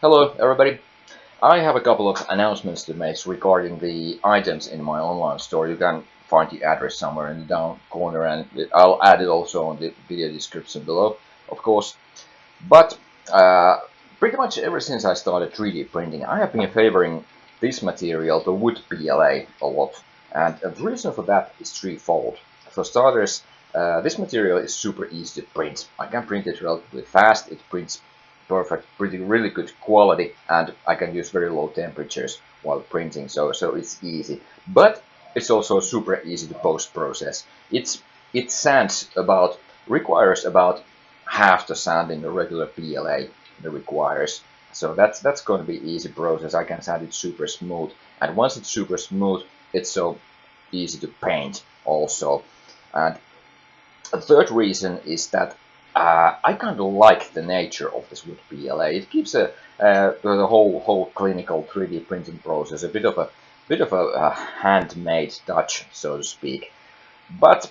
Hello everybody. I have a couple of announcements to make regarding the items in my online store. You can find the address somewhere in the down corner, and I'll add it also on the video description below, of course. But pretty much ever since I started 3D printing, I have been favoring this material, the Wood PLA, a lot. And the reason for that is threefold. For starters, this material is super easy to print. I can print it relatively fast. It prints perfect, really good quality, and I can use very low temperatures while printing, so it's easy. But it's also super easy to post-process. It requires about half the sanding the regular PLA requires. So that's going to be easy process. I can sand it super smooth, and once it's super smooth, it's so easy to paint also. And the third reason is that I kind of like the nature of this Wood PLA. It gives the whole clinical 3D printing process a bit of a handmade touch, so to speak. But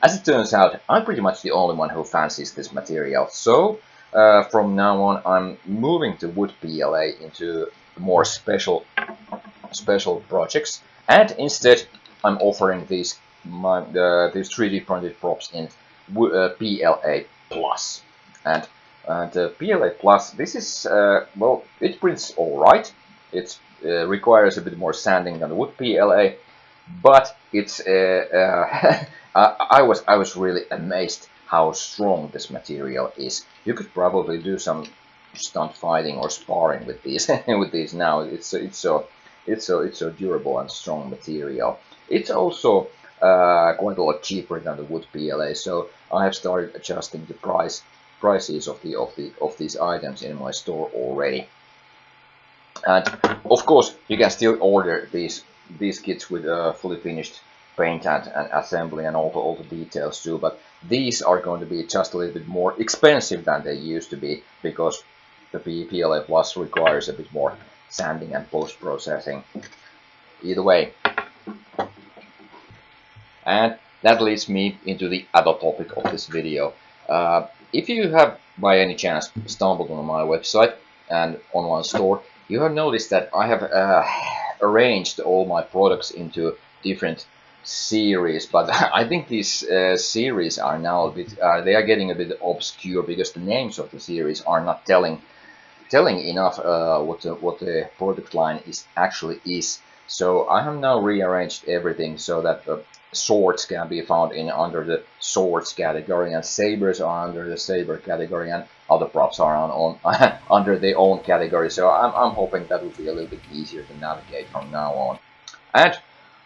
as it turns out, I'm pretty much the only one who fancies this material. So from now on, I'm moving the Wood PLA into more special projects, and instead I'm offering these 3D printed props in PLA Plus. And PLA Plus, this is, well, it prints alright. It requires a bit more sanding than the Wood PLA, but it's I was really amazed how strong this material is. You could probably do some stunt fighting or sparring with these with these now. It's so durable and strong material. It's also quite a lot cheaper than the Wood PLA, so I have started adjusting the prices of these items in my store already. And of course, you can still order these kits with fully finished paint and assembly and all the details too. But these are going to be just a little bit more expensive than they used to be, because the PLA Plus requires a bit more sanding and post-processing. Either way. And that leads me into the other topic of this video. If you have by any chance stumbled on my website and online store, you have noticed that I have arranged all my products into different series, but I think these series are now a bit, they are getting a bit obscure, because the names of the series are not telling enough what the product line actually is. So I have now rearranged everything so that swords can be found under the swords category, and sabers are under the saber category, and other props are on under their own category. So I'm hoping that will be a little bit easier to navigate from now on. And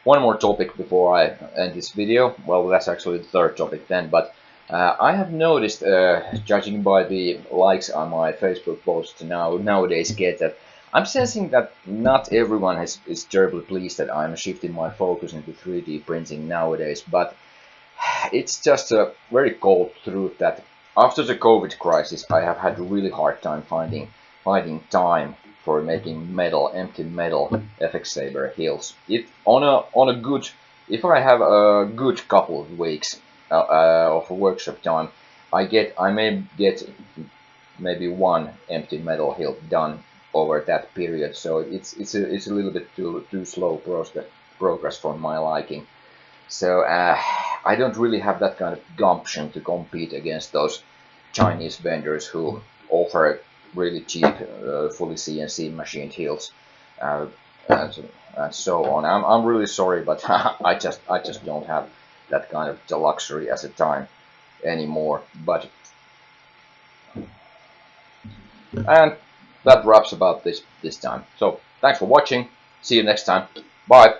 one more topic before I end this video. Well, that's actually the third topic then, but I have noticed, judging by the likes on my Facebook posts nowadays get, that I'm sensing that not everyone is terribly pleased that I'm shifting my focus into 3D printing nowadays, but it's just a very cold truth that after the COVID crisis, I have had a really hard time finding time for making empty metal FX Saber hills. If I have a good couple of weeks of workshop time, I may get maybe one empty metal hill done over that period. So it's a little bit too slow progress for my liking. So I don't really have that kind of gumption to compete against those Chinese vendors who offer really cheap, fully CNC machined hills and so on. I'm really sorry, but I just don't have that kind of the luxury as a time anymore. But and that wraps about this time. So thanks for watching. See you next time. Bye.